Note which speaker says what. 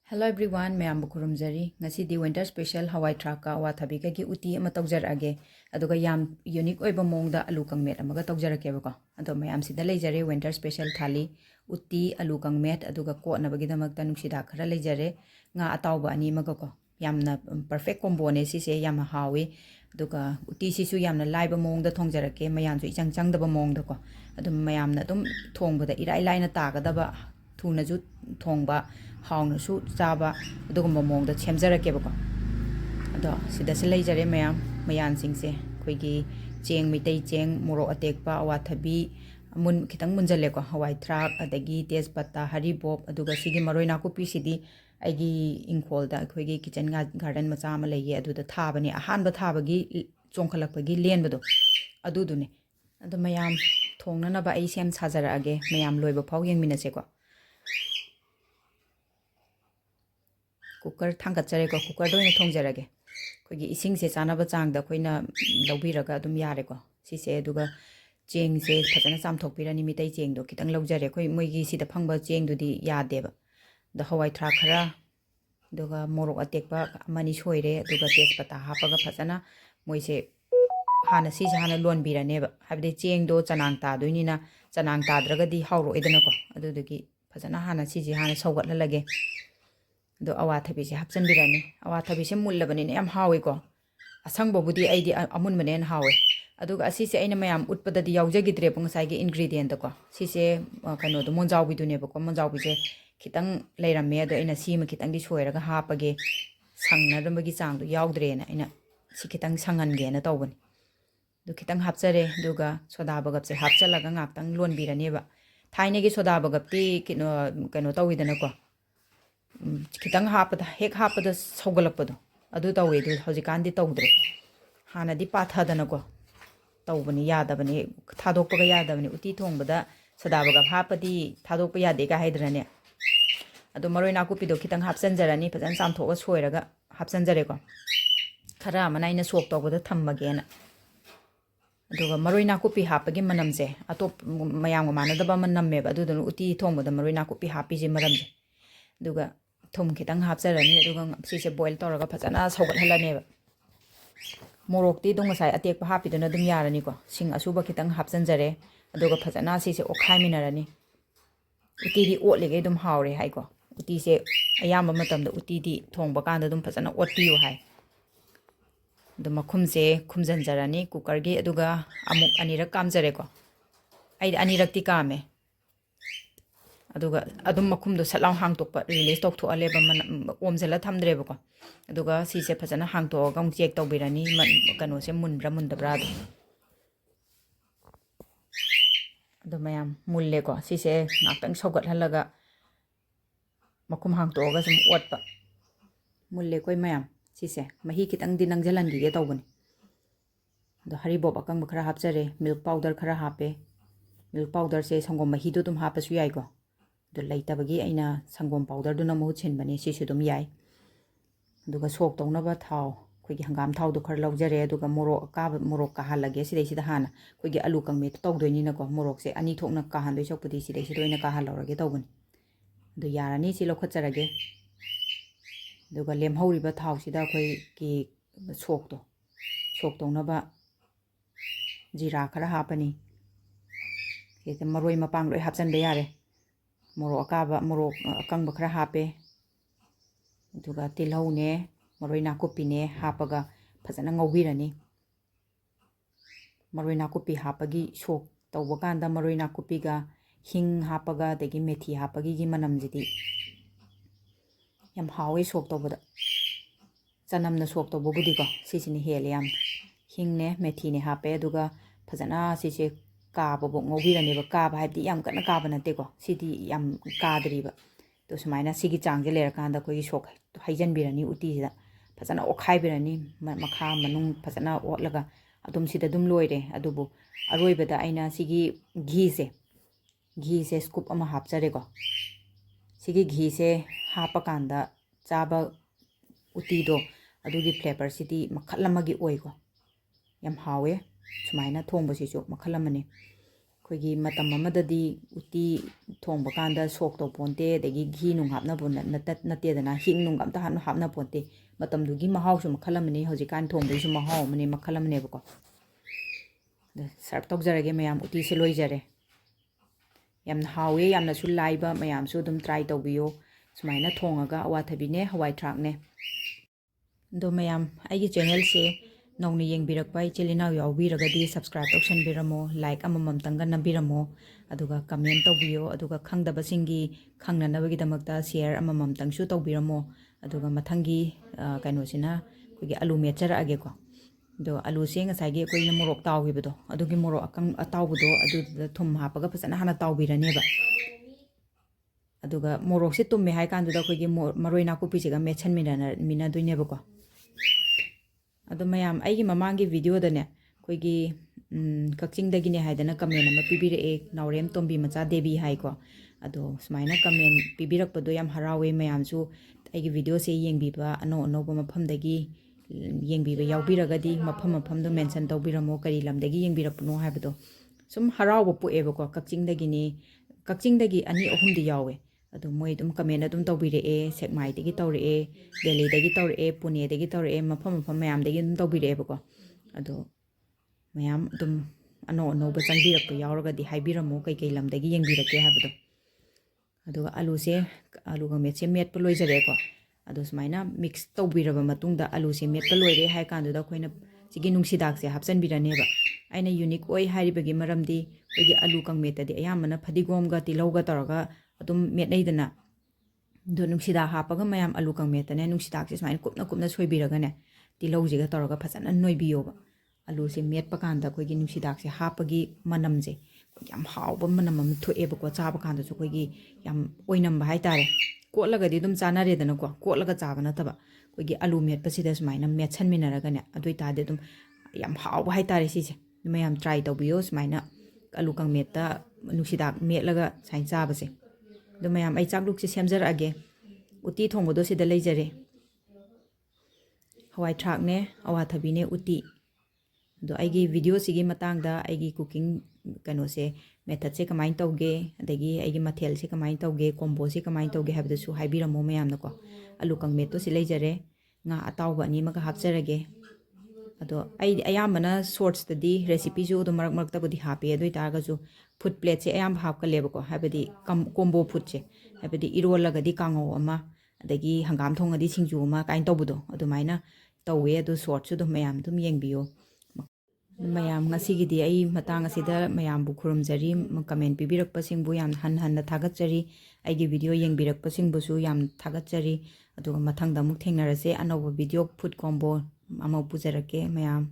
Speaker 1: Hello everyone, mayam bukurumjari. Ngasi di winter special Hawaithrak ka Awathabi ki Ooty ama tawjarage. Aduga yam unique oiba mongda alu kangmet amaga tawjarake bako. Ado mayam sida leijare winter special thali Ooty alu kangmet aduga ko nabagi damakta nuksida khara leijare nga atawba ani maga ko. Yamna perfect combo ne sise yam hawi aduga Ooty sisu yamna laiba mongda thongjarake mayam su ichang chang daba mongda ko. Adu mayamna dum thongbada irai laina tagadaba thuna ju thongba haung su chaba adugumba mongda chemjarakebako ado sida se leijare mayan singse khoigi cheng mitei cheng morok atekpa awathabi mun khitang munjale ko hawaithrak adagi tejpata haribop aduga sigi maroi nakupi sidi aigi ingkhol da khoigi kitchen garden macha ma leye aduda thabani ahanba thabagi chongkhalakpagi lenbado adudune ado mayam thongnana ba ai sem sajarage mayam loiba phau yengminase ko cooker थांगतजरेको cooker दोइन थोंगजरगे कोगी इसिंग से चानाबा चांगदा Koyna लौबिरगा अदुम यारेको सिसे अदुगा Cheng से फजना चामथोकपिरानि मितै Cheng दो खितंग लौजरे कोइ मोइगी सिदा फंगबा चेंग दुदि यादेबा द हवाइथ्राक खरा अदुगा मोरोक अटेकपा अमानि सोइरे अदुगा तेजपत्ता हापगा फजना मोइसे हाना सिसे हाना लोनबिरानेबा हाबदे चेंग दो चनांग तादोइनिना चनांग ताद्रगदि हाउरोइदनको अदुदुगी फजना हाना सिसे हाना सौगतललगे do awathabi se hapchan birani awathabi se mullabani ne am hawi ko ashangba budi aidi amun manen hawe aduga asi se aina mayam utpada di yaujagidre pung sai ge ingredient ko si se kano do monjaw bi dune ko monjaw bi se khitang leiramme do aina si ma khitang di soiraga hapage sangna dambagi chang do yaudre na aina si khitang sangan ge na tawbani do khitang hapchare duga soda bagap se hapchalaga ngaktang lon birani ba thaine ge soda bagap ti kano tawidana ko खितंग हापदा हेक हापदा सौगलपदो अदु तवे दु हजिकांदि तौद्रे हानादि पाथादनको तौबनि यादबनि थादोकपगा यादबनि उती थोंबदा सदाबगा हापदि थादोकप यादे का हाइद्रने अदु मरोइ नाकुपिदो खितंग हापसनजरानि फजन चामथोगा सोइरगा हापसनजरेको खरा मनाइना सोक तौबदा थम्मगेना अदुगा मरोइ नाकुपि हापगे मनमसे अतोप मयाम मानदबा मनम्मेबा अदुदनु उती थोंबदा मरोइ नाकुपि हापिजे मरमजे अदुगा थुम खितंग हापजरनी अदुगा सिसे boil तौरगा फजना सौगतहलनेबा मोरोकती दो ngasai atekpa hapiduna dum yarani ko sing asuba khitang hapjanjare aduga fajana sise okhaiminarani uti di otlige dum haure hai ko uti se ayamba matamda uti di thongba kanda dum fajana otpiyo hai dum khum se khumjanjarani cooker ge aduga amuk anirak kamjare ko ai anirak ti kame aduga adum makhum do salau hang tokpa release tok tho aleba omjela thamdreba ko aduga si se phajana hang to gam check tawbirani kano se munbra mundabra adu mayam mulle ko si se ngaktang sogat halaga makhum hang to ga sum otpa mulle koi mayam si se mahi kitang dinang jalan gi ge tawbani do haribop akang khara hapjare milk powder khara hape milk powder se sangom mahi do tum hapasu yai ko do laitabagi aina sangom powder do na mo chenbani si su dum yai duga sok tawna thaw khoigi hangam thaw do khar laujare duga morok ka halage sidai sida hana khoigi alu kangmet tawdoini na ko morok se ani thokna ka handoi chokpudi sidai sidoina ka halorage tawbani do yarani si lokhacharage duga lemhauriba thaw sida khoi ki sok tawna ba jira khara hapani ke maroi mapang loi hapchan be yare morok akaba morok akang khara hape duga tilhau ne maroi nakupi ne hapaga fajana ngawbirani maroi nakupi hapagi sok tawba kanda maroi nakupi ga hing hapaga degi methi hapagi gi manam jidi yam hawe sok tawbada chanamna sok tawba budi ko sisini hele yam hing ne methi ne hape duga fajana sise Cabo ngobirani ba kaba haidi yam kana kaba nate ko sidi yam kadriba to sumaina sigi changje lera kanda koi sok haijan birani uti sida fajana okhai birani makha manung fajana otlaga adum sida dum loire adubu aroibada aina sigi ghee se scoop ama hapchare ko sigi ghee se hapa kanda chaba uti do adugi flavor sidi makhalamagi oi ko yam hawe sumaina thongba sisu makhalamani ꯑꯩꯈꯣꯏꯒꯤ ꯃꯇꯝ ꯑꯃꯗꯗꯤ ꯎꯇꯤ ꯊꯣꯡꯕ ꯀꯥꯟꯗ ꯁꯣꯛ ꯇꯧ ꯄꯣꯟꯇꯦ ꯑꯗꯒꯤ ꯘꯤ ꯅꯨꯡ ꯍꯥꯞꯅꯕ ꯅꯠꯇꯦꯗꯅ ꯍꯤꯡ ꯅꯨꯡ ꯑꯝꯇ ꯍꯥꯞꯅ ꯄꯣꯟꯇꯦ ꯃꯇꯝꯗꯨꯒꯤ ꯃꯍꯥꯎꯁꯨ ꯃꯈꯜ ꯑꯃꯅꯤ ꯍꯧꯖꯤꯛꯀꯥꯟ ꯊꯣꯡꯕꯒꯤꯁꯨ ꯃꯍꯥꯎ ꯑꯃꯅꯤ ꯃꯈꯜ ꯑꯃꯅꯦꯕꯀꯣ ꯑꯗ ꯁꯔꯞ ꯇꯧꯖꯔꯒꯦ ꯃꯌꯥꯝ ꯎꯇꯤꯁꯦ ꯂꯣꯏꯖꯔꯦ ꯌꯥꯝꯅ ꯍꯥꯎꯋꯦ ꯌꯥꯝꯅꯁꯨ ꯂꯥꯏꯕ ꯃꯌꯥꯝꯁꯨ ꯑꯗꯨꯝ ꯇ꯭ꯔꯥꯏ ꯇꯧꯕꯤꯌꯣ ꯁꯨꯃꯥꯏꯅ ꯊꯣꯡꯉꯒ ꯑꯋꯥꯊꯕꯤꯅꯦ ꯍꯋꯥꯏꯊ꯭ꯔꯥꯛꯅꯦ ꯑꯗꯣ ꯃꯌꯥꯝ ꯑꯩꯒꯤ ꯆꯦꯅꯦꯜꯁꯦ ꯅꯧꯅ ꯌꯦꯡꯕꯤꯔꯛꯄ ꯏꯆꯤꯜ ꯏꯅꯥꯎ ꯌꯥꯎꯕꯤꯔꯒꯗꯤ ꯁꯕꯁꯀ꯭ꯔꯥꯏꯕ ꯇꯧꯁꯟꯕꯤꯔꯝꯃꯣ ꯂꯥꯏꯛ ꯑꯃꯃꯝꯇꯪꯒ ꯅꯝꯕꯤꯔꯝꯃꯣ ꯑꯗꯨꯒ ꯀꯃꯦꯟ ꯇꯧꯕꯤꯌꯣ ꯑꯗꯨꯒ ꯈꯪꯗꯕꯁꯤꯡꯒꯤ ꯈꯪꯅꯅꯕꯒꯤꯗꯃꯛꯇ ꯁꯤꯌꯔ ꯑꯃꯃꯝꯇꯪꯁꯨ ꯇꯧꯕꯤꯔꯝꯃꯣ ꯑꯗꯨꯒ ꯃꯊꯪꯒꯤ ꯀꯩꯅꯣꯁꯤꯅ ꯑꯩꯈꯣꯏꯒꯤ ꯑꯂꯨ ꯃꯦꯠꯆꯔꯛꯑꯒꯦꯀꯣ ꯑꯗꯣ ꯑꯂꯨꯁꯦ ꯉꯁꯥꯏꯒꯤ ꯑꯩꯈꯣꯏꯅ ꯃꯣꯔꯣꯛ ꯇꯥꯎꯈꯤꯕꯗꯣ ꯑꯗꯨꯒꯤ ꯃꯣꯔꯣꯛ ꯑꯇꯥꯎꯕꯗꯣ ꯑꯗꯨꯗ ꯊꯨꯝ ꯍꯥꯞꯄꯒ ꯐꯖꯅ ꯍꯥꯟꯅ ꯇꯥꯎꯕꯤꯔꯅꯦꯕ ꯑꯗꯨꯒ ꯃꯣꯔꯣꯛꯁꯦ ꯇꯨꯝꯃꯦ ꯍꯥꯏ ꯀꯥꯟꯗꯨꯗ ꯑꯩꯈꯣꯏꯒꯤ ꯃꯔꯣꯏ ꯅꯥꯀꯨꯞꯄꯤꯁꯤꯒ ꯃꯦꯠꯁꯟꯃꯤꯟꯅꯗꯣꯏꯅꯦꯕꯀꯣ ꯑꯗꯣ ꯃꯌꯥꯝ ꯑꯩꯒꯤ ꯃꯃꯥꯡꯒꯤ ꯚꯤꯗꯤꯑꯣꯗꯅꯦ ꯑꯩꯈꯣꯏꯒꯤ ꯀꯛꯆꯤꯡꯗꯒꯤꯅꯦ ꯍꯥꯏꯗꯅ ꯀꯃꯦꯟ ꯑꯃ ꯄꯤꯕꯤꯔꯛꯑꯦ ꯅꯥꯎꯔꯦꯝ ꯇꯣꯝꯕꯤ ꯃꯆꯥ ꯗꯦꯕꯤ ꯍꯥꯏꯀꯣ ꯑꯗꯣ ꯁꯨꯃꯥꯏꯅ ꯀꯃꯦꯟ ꯄꯤꯕꯤꯔꯛꯄꯗꯣ ꯌꯥꯝ ꯍꯔꯥꯎꯋꯦ ꯃꯌꯥꯝꯁꯨ ꯑꯩꯒꯤ ꯚꯤꯗꯤꯑꯣꯁꯦ ꯌꯦꯡꯕꯤꯕ ꯑꯅꯧ ꯑꯅꯧꯕ ꯃꯐꯝꯗꯒꯤ ꯌꯦꯡꯕꯤꯕ ꯌꯥꯎꯕꯤꯔꯒꯗꯤ ꯃꯐꯝꯗꯣ ꯃꯦꯟꯁꯟ ꯇꯧꯕꯤꯔꯝꯃꯣ ꯀꯔꯤ ꯂꯝꯗꯒꯤ ꯌꯦꯡꯕꯤꯔꯛꯄꯅꯣ ꯍꯥꯏꯕꯗꯣ ꯁꯨꯝ ꯍꯔꯥꯎꯕ ꯄꯣꯛꯑꯦꯕꯀꯣ ꯀꯛꯆꯤꯡꯗꯒꯤꯅꯤ ꯀꯛꯆꯤꯡꯗꯒꯤ 2-3ꯗꯤ ꯌꯥꯎꯋꯦ ꯑꯗꯣ ꯃꯣꯏ ꯑꯗꯨꯝ ꯀꯃꯦꯟ ꯑꯗꯨꯝ ꯇꯧꯕꯤꯔꯛꯑꯦ ꯁꯦꯛꯃꯥꯏꯗꯒꯤ ꯇꯧꯔꯛꯑꯦ ꯗꯦꯜꯂꯤꯗꯒꯤ ꯇꯧꯔꯛꯑꯦ ꯄꯨꯅꯦꯗꯒꯤ ꯇꯧꯔꯛꯑꯦ ꯃꯐꯝ ꯃꯌꯥꯝꯗꯒꯤ ꯑꯗꯨꯝ ꯇꯧꯕꯤꯔꯛꯑꯦꯕꯀꯣ ꯑꯗꯣ ꯃꯌꯥꯝ ꯑꯗꯨꯝ ꯑꯅꯧ ꯑꯅꯧꯕ ꯆꯪꯕꯤꯔꯛꯄ ꯌꯥꯎꯔꯒꯗꯤ ꯍꯥꯏꯕꯤꯔꯝꯃꯣ ꯀꯩꯀꯩ ꯂꯝꯗꯒꯤ ꯌꯦꯡꯕꯤꯔꯛꯀꯦ ꯍꯥꯏꯕꯗꯣ ꯑꯗꯨꯒ ꯑꯂꯨ ꯀꯥꯡꯃꯦꯠꯁꯦ ꯃꯦꯠꯄ ꯂꯣꯏꯖꯔꯦꯀꯣ ꯑꯗꯣ ꯁꯨꯃꯥꯏꯅ ꯃꯤꯛꯁ ꯇꯧꯕꯤꯔꯕ ꯃꯇꯨꯡꯗ ꯑꯂꯨꯁꯦ ꯃꯦꯠꯄ ꯂꯣꯏꯔꯦ ꯍꯥꯏ ꯀꯥꯟꯗꯨꯗ ꯑꯩꯈꯣꯏꯅ ꯁꯤꯒꯤ ꯅꯨꯡꯁꯤꯗꯥꯛꯁꯦ ꯍꯥꯞꯆꯤꯟꯕꯤꯔꯅꯦꯕ ꯑꯩꯅ ꯌꯨꯅꯤꯛ ꯑꯣꯏ ꯍꯥꯏꯔꯤꯕꯒꯤ ꯃꯔꯝꯗꯤ ꯑꯩꯈꯣꯏꯒꯤ ꯑꯂꯨ ꯀꯥꯡꯃꯦꯠꯇꯗꯤ ꯑꯌꯥꯝꯕꯅ ꯐꯗꯤꯒꯣꯝꯒ ꯇꯤꯜꯍꯧꯒ ꯇꯧꯔꯒ ꯑꯗꯨꯝ ꯃꯦꯠꯅꯩꯗꯅ ꯑꯗꯣ ꯅꯨꯡꯁꯤꯗꯥꯛ ꯍꯥꯞꯄꯒ ꯃꯌꯥꯝ ꯑꯂꯨ ꯀꯥꯡꯃꯦꯠꯇꯅꯦ ꯅꯨꯡꯁꯤꯗꯥꯛꯁꯦ ꯁꯨꯃꯥꯏꯅ ꯀꯨꯞꯅ ꯁꯣꯏꯕꯤꯔꯒꯅꯦ ꯇꯤꯜꯍꯧꯁꯤꯒ ꯇꯧꯔꯒ ꯐꯖꯅ ꯅꯣꯏꯕꯤꯌꯣꯕ ꯑꯂꯨꯁꯦ ꯃꯦꯠꯄ ꯀꯥꯟꯗ ꯑꯩꯈꯣꯏꯒꯤ ꯅꯨꯡꯁꯤꯗꯥꯛꯁꯦ ꯍꯥꯞꯄꯒꯤ ꯃꯅꯝꯁꯦ ꯌꯥꯝ ꯍꯥꯎꯕ ꯃꯅꯝ ꯑꯃ ꯊꯣꯛꯑꯦꯕꯀꯣ ꯆꯥꯕ ꯀꯥꯟꯗꯁꯨ ꯑꯩꯈꯣꯏꯒꯤ ꯌꯥꯝ ꯑꯣꯏꯅꯝꯕ ꯍꯥꯏꯇꯥꯔꯦ ꯀꯣꯠꯂꯒꯗꯤ ꯑꯗꯨꯝ ꯆꯥꯅꯔꯦꯗꯅꯀꯣ ꯀꯣꯠꯂꯒ ꯆꯥꯕ ꯅꯠꯇꯕ ꯑꯩꯈꯣꯏꯒꯤ ꯑꯂꯨ ꯃꯦꯠꯄꯁꯤꯗ ꯁꯨꯃꯥꯏꯅ ꯃꯦꯠꯁꯟꯃꯤꯟꯅꯔꯒꯅꯦ ꯑꯗꯨ ꯑꯣꯏꯇꯥꯔꯗꯤ ꯑꯗꯨꯝ ꯌꯥꯝ ꯍꯥꯎꯕ ꯍꯥꯏꯇꯥꯔꯦ ꯁꯤꯁꯦ ꯃꯌꯥꯝ ꯇ꯭ꯔꯥꯏ ꯇꯧꯕꯤꯌꯣ ꯁꯨꯃꯥꯏꯅ ꯑꯂꯨ ꯀꯥꯡꯃꯦꯠꯇ ꯅꯨꯡꯁꯤꯗꯥꯛ ꯃꯦꯠꯂꯒ ꯁꯨꯃꯥꯏꯅ ꯆꯥꯕꯁꯦ ꯑꯗꯣ ꯃꯌꯥꯝ ꯑꯩ ꯆꯥꯛꯂꯨꯛꯁꯦ ꯁꯦꯝꯖꯔꯛꯑꯒꯦ ꯎꯇꯤ ꯊꯣꯡꯕꯗꯣ ꯁꯤꯗ ꯂꯩꯖꯔꯦ ꯍꯋꯥꯏꯊ꯭ꯔꯥꯛꯅꯦ ꯑꯋꯥꯊꯕꯤꯅꯦ ꯎꯇꯤ ꯑꯗꯣ ꯑꯩꯒꯤ ꯚꯤꯗꯤꯑꯣꯁꯤꯒꯤ ꯃꯇꯥꯡꯗ ꯑꯩꯒꯤ ꯀꯨꯀꯤꯡ ꯀꯩꯅꯣꯁꯦ ꯃꯦꯊꯠꯁꯦ ꯀꯃꯥꯏꯅ ꯇꯧꯒꯦ ꯑꯗꯒꯤ ꯑꯩꯒꯤ ꯃꯊꯦꯜꯁꯦ ꯀꯃꯥꯏꯅ ꯇꯧꯒꯦ ꯀꯣꯝꯕꯣꯁꯦ ꯀꯃꯥꯏꯅ ꯇꯧꯒꯦ ꯍꯥꯏꯕꯗꯨꯁꯨ ꯍꯥꯏꯕꯤꯔꯝꯃꯣ ꯃꯌꯥꯝꯅꯀꯣ ꯑꯂꯨ ꯀꯥꯡꯃꯦꯠꯇꯣ ꯁꯤ ꯂꯩꯖꯔꯦ ꯉꯥ ꯑꯇꯥꯎꯕ 2 ꯑꯃꯒ ꯍꯥꯞꯆꯔꯒꯦ ꯑꯗꯣ ꯑꯩꯗꯤ ꯑꯌꯥꯝꯕꯅ ꯁꯣꯔꯠꯁꯇꯗꯤ ꯔꯦꯁꯤꯄꯤꯁꯨ ꯑꯗꯨꯝ ꯃꯔꯛꯇꯕꯨꯗꯤ ꯍꯥꯞꯄꯦ ꯑꯗꯨ ꯑꯣꯏꯇꯥꯔꯒꯁꯨ ꯐꯨꯗ ꯄ꯭ꯂꯦꯠꯁꯦ ꯑꯌꯥꯝꯕ ꯍꯥꯞꯀꯜꯂꯦꯕꯀꯣ ꯍꯥꯏꯕꯗꯤ ꯀꯣꯝꯕꯣ ꯐꯨꯗꯁꯦ ꯍꯥꯏꯕꯗꯤ ꯏꯔꯣꯜꯂꯒꯗꯤ ꯀꯥꯡꯉꯧ ꯑꯃ ꯑꯗꯒꯤ ꯍꯪꯒꯥꯝ ꯊꯣꯡꯉꯗꯤ ꯁꯤꯡꯖꯨ ꯑꯃ ꯀꯥꯏꯅ ꯇꯧꯕꯗꯣ ꯑꯗꯨꯃꯥꯏꯅ ꯇꯧꯋꯦ ꯑꯗꯣ ꯁꯣꯔꯠꯁꯨ ꯑꯗꯨꯝ ꯃꯌꯥꯝ ꯑꯗꯨꯝ ꯌꯦꯡꯕꯤꯌꯣ ꯃꯌꯥꯝ ꯉꯁꯤꯒꯤꯗꯤ ꯑꯩ ꯃꯇꯥꯡ ꯑꯁꯤꯗ ꯃꯌꯥꯝꯕꯨ ꯈꯨꯔꯨꯝꯖꯔꯤ ꯀꯃꯦꯟ ꯄꯤꯕꯤꯔꯛꯄꯁꯤꯡꯕꯨ ꯌꯥꯝ ꯍꯟꯅ ꯊꯥꯒꯠꯆꯔꯤ ꯑꯩꯒꯤ ꯚꯤꯗꯤꯑꯣ ꯌꯦꯡꯕꯤꯔꯛꯄꯁꯤꯡꯕꯨꯁꯨ ꯌꯥꯝ ꯊꯥꯒꯠꯆꯔꯤ ꯑꯗꯨꯒ ꯃꯊꯪꯗ ꯑꯃꯨꯛ ꯊꯦꯡꯅꯔꯁꯦ ꯑꯅꯧꯕ ꯚꯤꯗꯤꯑꯣ ꯐꯨꯗ ꯀꯣꯝꯕꯣ ꯑꯃ ꯄꯨꯖꯔꯛꯀꯦ ꯃꯌꯥꯝ